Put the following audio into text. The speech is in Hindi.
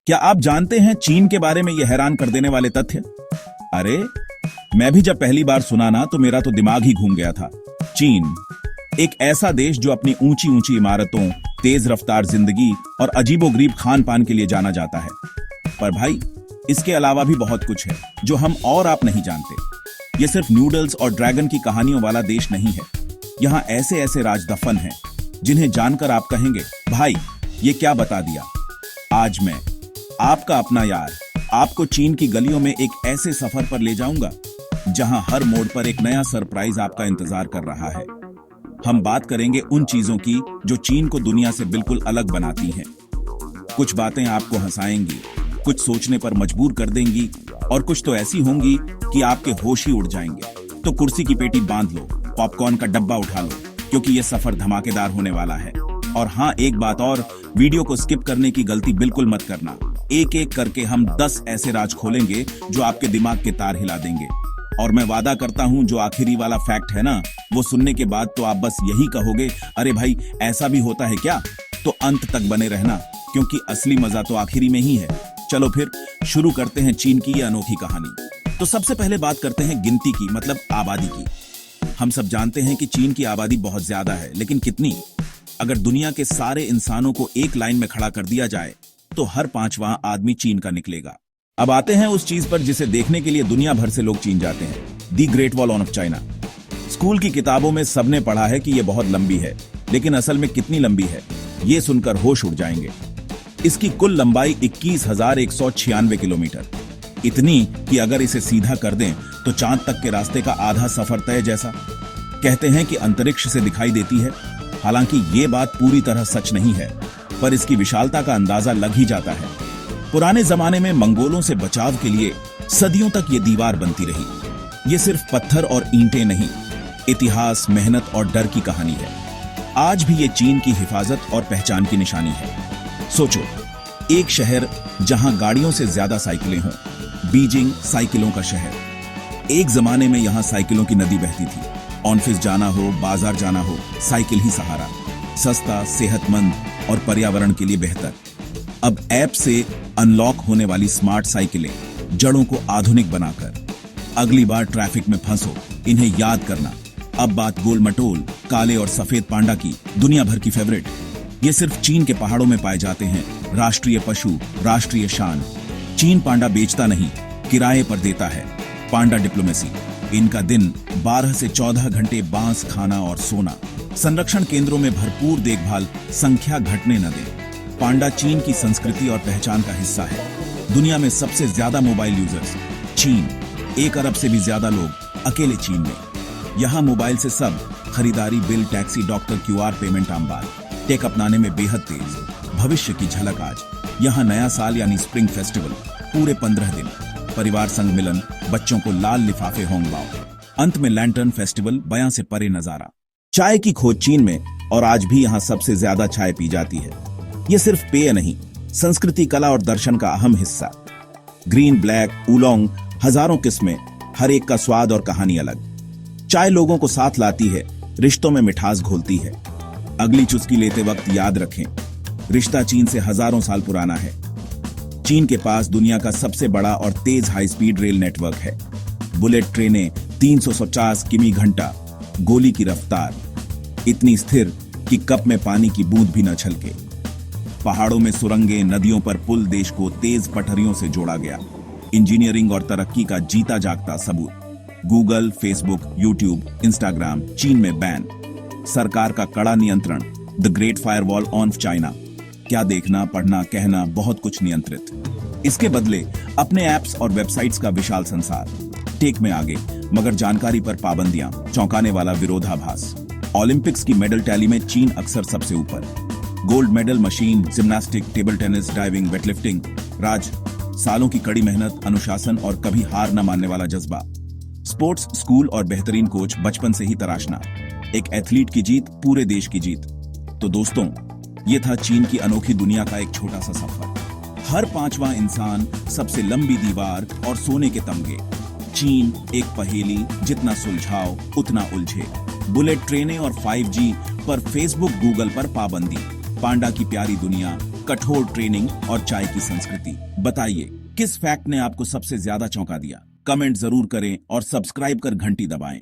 क्या आप जानते हैं चीन के बारे में ये हैरान कर देने वाले तथ्य? अरे, मैं भी जब पहली बार सुना ना तो मेरा तो दिमाग ही घूम गया था। चीन एक ऐसा देश जो अपनी ऊंची ऊंची इमारतों, तेज रफ्तार जिंदगी और अजीबोगरीब खान पान के लिए जाना जाता है। पर भाई, इसके अलावा भी बहुत कुछ है जो हम और आप नहीं जानते। ये सिर्फ नूडल्स और ड्रैगन की कहानियों वाला देश नहीं है। यहाँ ऐसे ऐसे राज दफन हैं जिन्हें जानकर आप कहेंगे, भाई ये क्या बता दिया। आज मैं, आपका अपना यार, आपको चीन की गलियों में एक ऐसे सफर पर ले जाऊंगा जहां हर मोड़ पर एक नया सरप्राइज आपका इंतजार कर रहा है। हम बात करेंगे उन चीजों की जो चीन को दुनिया से बिल्कुल अलग बनाती हैं। कुछ बातें आपको हंसाएंगी, कुछ सोचने पर मजबूर कर देंगी और कुछ तो ऐसी होंगी कि आपके होश ही उड़ जाएंगे। तो कुर्सी की पेटी बांध लो, पॉपकॉर्न का डब्बा उठा लो, क्योंकि यह सफर धमाकेदार होने वाला है। और हाँ, एक बात और, वीडियो को स्किप करने की गलती बिल्कुल मत करना। एक एक करके हम 10 ऐसे राज खोलेंगे जो आपके दिमाग के तार हिला देंगे। और मैं वादा करता हूं, जो आखिरी वाला फैक्ट है ना, वो सुनने के बाद तो आप बस यही कहोगे, अरे भाई ऐसा भी होता है क्या? तो अंत तक बने रहना, क्योंकि असली मजा तो आखिरी में ही है। चलो फिर शुरू करते हैं चीन की ये अनोखी कहानी। तो सबसे पहले बात करते हैं गिनती की, मतलब आबादी की। हम सब जानते हैं कि चीन की आबादी बहुत ज्यादा है, लेकिन कितनी? अगर दुनिया के सारे इंसानों को एक लाइन में खड़ा कर दिया जाए तो हर 5वां आदमी चीन का निकलेगा। अब आते हैं उस चीज पर जिसे देखने के लिए दुनिया भर से लोग चीन जाते हैं, the great wall of China. School की किताबों में सबने पढ़ा है कि यह बहुत लंबी है, लेकिन असल में कितनी लंबी है ये सुनकर होश उड़ जाएंगे। इसकी कुल लंबाई 21,196 किलोमीटर, इतनी कि अगर इसे सीधा कर दें तो चांद तक के रास्ते का आधा सफर तय जैसा। कहते हैं कि अंतरिक्ष से दिखाई देती है। हालांकि ये बात पूरी तरह सच नहीं है, पर इसकी विशालता का अंदाजा लग ही जाता है। पुराने जमाने में मंगोलों से बचाव के लिए सदियों तक ये दीवार बनती रही। ये सिर्फ पत्थर और ईंटें नहीं, इतिहास, मेहनत और डर की कहानी है। आज भी ये चीन की हिफाजत और पहचान की निशानी है। सोचो, एक शहर जहां गाड़ियों से ज्यादा साइकिलें हों, बीजिंग साइकिलों का शहर। एक जमाने में यहां साइकिलों की नदी बहती थी। ऑफिस जाना हो, बाजार जाना हो, साइकिल ही सहारा। सस्ता, सेहतमंद और पर्यावरण के लिए बेहतर। अब ऐप से अनलॉक होने वाली स्मार्ट साइकिलें जड़ों को आधुनिक बनाकर। अगली बार ट्रैफिक में फंसो, इन्हें याद करना। अब बात गोल मटोल, काले और सफेद पांडा की, दुनिया भर की फेवरेट। ये सिर्फ चीन के पहाड़ों में पाए जाते हैं। राष्ट्रीय पशु, राष्ट्रीय शान। चीन पांडा बेचता नहीं, किराए पर देता है। पांडा डिप्लोमेसी। इनका दिन 12 से 14 घंटे बांस खाना और सोना। संरक्षण केंद्रों में भरपूर देखभाल, संख्या घटने न दे। पांडा चीन की संस्कृति और पहचान का हिस्सा है। दुनिया में सबसे ज्यादा मोबाइल यूजर्स चीन, 1 अरब से भी ज्यादा लोग अकेले चीन में। यहाँ मोबाइल से सब, खरीदारी, bill, taxi, doctor, QR payment आम बात। टेक अपनाने में बेहद तेज। भविष्य की झलक आज। यहाँ नया साल यानी स्प्रिंग फेस्टिवल, पूरे 15 दिन। परिवार संग मिलन, बच्चों को लाल लिफाफे होंगबाओ। अंत में लैंटर्न फेस्टिवल, बयां से परे नजारा। चाय की खोज चीन में, और आज भी यहाँ सबसे ज्यादा चाय पी जाती है। ये सिर्फ पेय नहीं, संस्कृति, कला और दर्शन का अहम हिस्सा। ग्रीन, ब्लैक, उलोंग, हजारों किस्में, हर एक का स्वाद और कहानी अलग। चाय लोगों को साथ लाती है, रिश्तों में मिठास घोलती है। अगली चुस्की लेते वक्त याद रखें, रिश्ता चीन से हजारों साल पुराना है। चीन के पास दुनिया का सबसे बड़ा और तेज हाई स्पीड रेल नेटवर्क है। बुलेट ट्रेनें 350 किमी घंटा, गोली की रफ्तार, इतनी स्थिर कि कप में पानी की बूंद भी न छलके। पहाड़ों में सुरंगें, नदियों पर पुल, देश को तेज पटरियों से जोड़ा गया। इंजीनियरिंग और तरक्की का जीता जागता सबूत। गूगल, फेसबुक, यूट्यूब, इंस्टाग्राम चीन में बैन। सरकार का कड़ा नियंत्रण, the great firewall of China. क्या देखना, पढ़ना, कहना, बहुत कुछ नियंत्रित। इसके बदले अपने ऐप्स और वेबसाइट्स का विशाल संसार। टेक में आगे, मगर जानकारी पर पाबंदियां, चौंकाने वाला विरोधाभास। ओलंपिक्स की मेडल टैली में चीन अक्सर सबसे ऊपर। Gold medal machine, gymnastic, table tennis, diving, weightlifting. राज, सालों की कड़ी मेहनत, अनुशासन और कभी हार न मानने वाला जज्बा। स्पोर्ट्स स्कूल और बेहतरीन कोच, बचपन से ही तराशना। एक एथलीट की जीत, पूरे देश की जीत। तो दोस्तों, ये था चीन की अनोखी दुनिया का एक छोटा सा सफर। हर 5वां इंसान, सबसे लंबी दीवार और सोने के तमगे। चीन एक पहेली, जितना सुलझाओ उतना उलझे। बुलेट ट्रेनें और 5G पर फेसबुक, गूगल पर पाबंदी। पांडा की प्यारी दुनिया, कठोर ट्रेनिंग और चाय की संस्कृति। बताइए, किस फैक्ट ने आपको सबसे ज्यादा चौंका दिया? कमेंट जरूर करें और सब्सक्राइब कर घंटी दबाएं।